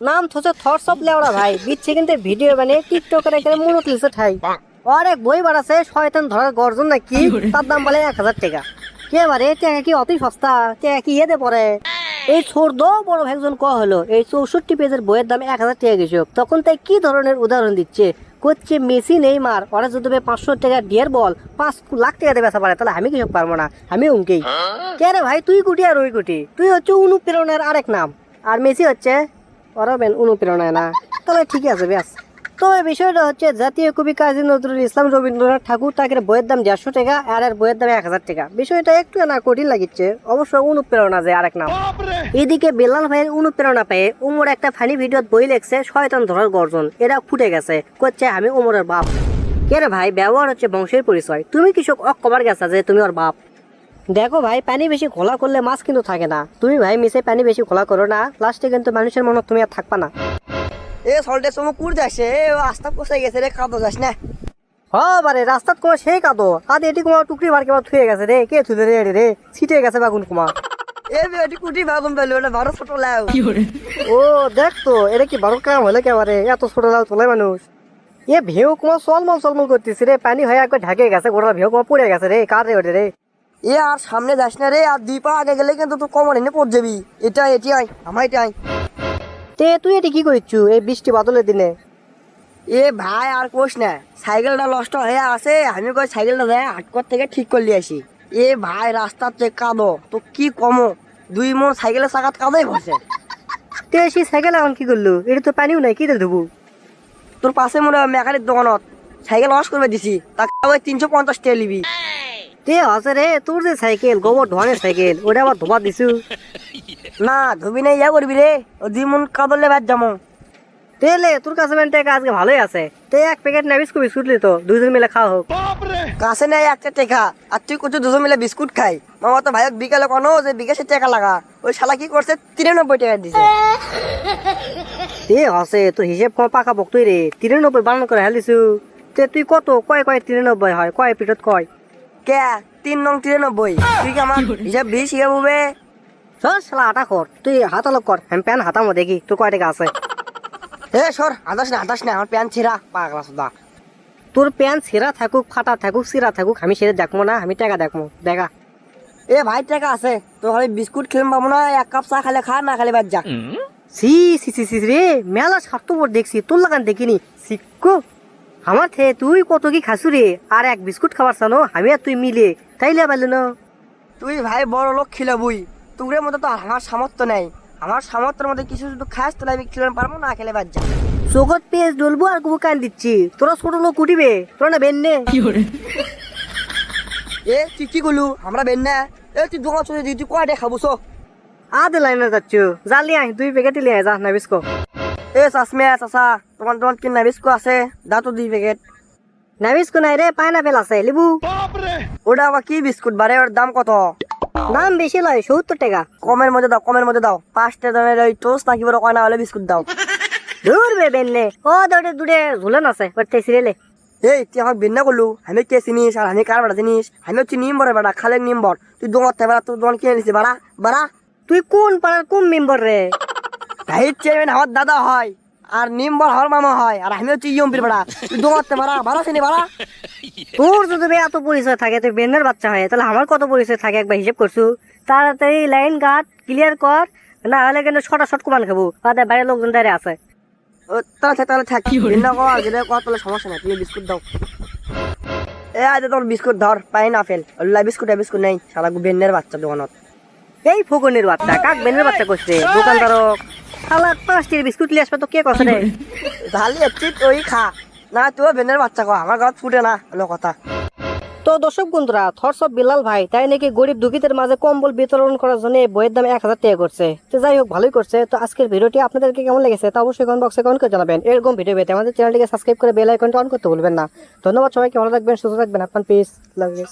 নাম থছে thoughts of লেওড়া ভাই বিচ্ছে কিন্তু ভিডিও বানিয়ে টিকটকের এখানে মূলত লিখে ঠাই আর এক বই বাড়াছে শয়তান ধরার গর্জন নাকি তার দাম বলে 1000 টাকা কে বারে টাকা কি অতি সস্তা টাকা কি এতে পড়ে এই ছোট বড় একজন ক হলো এই 64 পেজের বইয়ের দাম 1000 টাকা গেছে তখন তাই কি ধরনের উদাহরণ দিচ্ছে করছে মেসি নেইমার ওরা যদি 500 টাকা ডিয়ার বল 5 লাখ টাকা দিয়ে বেচা পারে তাহলে আমি কিছু পারবো না আমি উনকেই কে রে ভাই তুই কুটি আর ওই কুটি তুই হচ্ছে অনুপ্রেরণার আরেক নাম আর মেসি হচ্ছে ওরা বেন অনুপ্রেরণায় না তাহলে ঠিক আছে ব্যাস তো এই বিষয়টা হচ্ছে জাতীয় কবি কাজী নজরুল ইসলাম রবীন্দ্রনাথ ঠাকুর তাকে বইয়ের দাম 150 টাকা আর এর বইয়ের দাম 1000 টাকা বিষয়টা একটু না কঠিন লাগিচ্ছে অবশ্য অনুপ্রেরণা যে আরেক নাম এদিকে বেলাল ভাইয়ের অনুপ্রেরণা পেয়ে উমর একটা ফানি ভিডিওত বই লেখছে শয়তান ধরার গর্জন এরা ফুটে গেছে করছে আমি উমরের বাপ কে রে ভাই ব্যবহার হচ্ছে বংশের পরিচয় তুমি কৃষক অকবার গেছা যে তুমি ওর বাপ দেখো ভাই পানি বেশি ঘোলা করলে মাছ কিন্তু থাকে না তুমি ভাই মিশে পানি বেশি ঘোলা করো না লাস্টে কিন্তু মানুষের মনে তুমি আর থাকবা না এ সল্টের সময় কুড় যাচ্ছে আস্তা পোষাই গেছে রে কাঁদো যাস না বারে রাস্তাত কোনো সেই কাঁদো কাঁদে এটি কুমার টুকরি মার কেমন থুয়ে গেছে রে কে থুলে রে রে ছিটে গেছে বাগুন কুমার এ বেটি কুটি বাগুন পেলো ওটা 12 ছোট লাও ও দেখ তো এটা কি বড় কাম হলে কেবারে এত ছোট লাউ তোলে মানুষ এ ভেউ কুমার সলমল করতেছি রে পানি হয়ে একবার ঢাকে গেছে গোটা ভেউ কুমার পড়ে গেছে রে কার রে ওটা রে এ আর সামনে যাস না রে আর 2 পা আগে গেলে কিন্তু তুই কমর এনে পড় যাবি এটি আই আমার এটি আই তে তুই এটি কি করছু এই বৃষ্টি বাদলের দিনে এ ভাই আর কোস না সাইকেলটা নষ্ট হয়ে আছে আমি কই সাইকেলটা যায় হাটকর থেকে ঠিক করলি আসি এ ভাই রাস্তাতে কাদো তো কি কমো 2 মন সাইকেলের চাকাত কাদাই ভরছে তে সেই সাইকেল এখন কি করলো এটা তো পানিও নাই কি রে ধুবু তোর পাশে মনে হয় মেকানিক দোকানত সাইকেল ওয়াশ করবে দিছি তাকে 350 টাকা নিবি তে আছে রে তোর যে সাইকেল গোবর ধোয়ানের সাইকেল ওটা আবার ধোবা দিছু না ধুবি না ইয়া করবি রে ও 2 মন কাদলে বাদ যামো তেলে তোর কাছে টাকা আজকে ভালোই আছে তে এক প্যাকেট না বিস্কুট বিস্কুট লি তো দুজন মিলে খাওয়া হোক কাছে নাই একটা টাকা আর তুই কত দুজন মিলে বিস্কুট খাই মামা তো ভাইক বিকালে কোনো যে বিকাশে টাকা লাগা ওই শালা কি করছে 93 টাকা দিছে তে আছে তো হিসেব কম পাকা বক তুই রে 93 বানান করে হেলিছু তে তুই কত কয় 93 হয় কয় পিঠত কয় কে 3 নং 93 তুই কি আমার হিসাব বেশি হবে চল শালা আটা কর তুই হাতালক কর আমি প্যান হাতামো দেখি তোর কয় টাকা আছে এ সর আদাস না আমার প্যান্ট ছিঁড়া পাগলা সুদা তোর প্যান ছেঁড়া থাকুক ফাটা থাকুক সিরা থাকুক আমি সেটা দেখবো না আমি টাকা দেখবো দেখা এ ভাই টাকা আছে তো খালি বিস্কুট খেলাম পাবো না 1 কাপ চা খালে খা না খালে বাদ যা সি সি সি সি রে মেলা স্বার্থপর দেখছি তোর লাগান দেখিনি শিক্ষো আমার থে তুই কত কি খাসু রে আর এক বিস্কুট খাবার চানো আমি আর তুই মিলে তাইলে পারলে না তুই ভাই বড় লোক খিলাবুই তোরের মতো তো আমার সামর্থ্য নেই আমার সামর্থ্যের মধ্যে কিছু যদি খাস তাহলে আমি খেলাম পারবো না খেলে বাদ যা চোখত পেঁয়াজ ডলবো আর গুবো কান দিচ্ছি তোরা ছোট লোক উঠিবে তোরা না বেন নে এ তুই কি করলু আমরা বেন না এ তুই দোকান চলে তুই কয়টা খাবো সো আদে লাইনে যাচ্ছ জালি আই 2 প্যাকেট লিয়ে যা না বিস্কো এ চাচমিয়া চাচা তোমার কি নাবিস্কো আছে দা তো 2 প্যাকেট না বিস্কো নাই রে পাইনাপেল আছে লিবু ওটা আবার কি বিস্কুট বারে ওর দাম কত দাম বেশি লয় 70 টাকা কমের মধ্যে দাও 5টা দামের ওই টোস্ট নাকি বড় কয়না হলে বিস্কুট দাও দূর বে বেনলে ও দড়ে দূরে ঝুলন আছে ওতে সিরেলে এই তুই আমাকে বেন্না করলু আমি কে চিনিস আর আমি কার বাড়া চিনিস আমি হচ্ছে নিম্বরের বাড়া খালেক নিম্বর তুই দোকান থেকে বাড়া তোর দোকান কিনে নিছিস বাড়া তুই কোন পাড়ার কোন মেম্বার রে ভাই চেয়ারম্যান আমার দাদা হয় আর নিম্বর হর মামা হয় আর আমি হচ্ছে ইয়ম্পির বাড়া তুই দোকান থেকে বাড়া চিনি বাড়া তোর যদি এত পরিচয় থাকে তুই বেনের বাচ্চা হয় তাহলে আমার কত পরিচয় থাকে একবার হিসেব করছু তাড়াতাড়ি লাইন গার্ড ক্লিয়ার কর না হলে কিন্তু শট কুমান খাবো তাদের বাইরের লোকজন দাঁড়িয়ে আছে তাহলে থাক বেন্না কর যেটা কর তাহলে সমস্যা নেই তুমি বিস্কুট দাও এ আজ তোর বিস্কুট ধর পাইনাপেল ওল্লা বিস্কুট নেই সারা বেন্নের বাচ্চা দোকানত এই ফোকনের বাচ্চা কাক বেনের বাচ্চা করছে দোকানদারক শালা 5টি বিস্কুট লিয়ে আসবে তো কে কছে রে ঢালি একটি তুই খা না তুই বেনের বাচ্চা কর আমার ঘর ফুটে না হলো কথা তো দর্শক বন্ধুরা থটস অফ বিলাল ভাই তাই নাকি গরিব দুঃখীদের মাঝে কম্বল বিতরণ করার জন্য এই বইয়ের দাম 1000 টাকা করছে তো যাই হোক ভালোই করছে তো আজকের ভিডিওটি আপনাদেরকে কেমন লেগেছে তা অবশ্যই কমেন্ট বক্সে কমেন্ট করে জানাবেন এরকম ভিডিও পেতে আমাদের চ্যানেলটিকে সাবস্ক্রাইব করে বেল আইকনটা অন করতে ভুলবেন না ধন্যবাদ সবাইকে ভালো থাকবেন সুস্থ থাকবেন আপনার পিস লাভ ইউ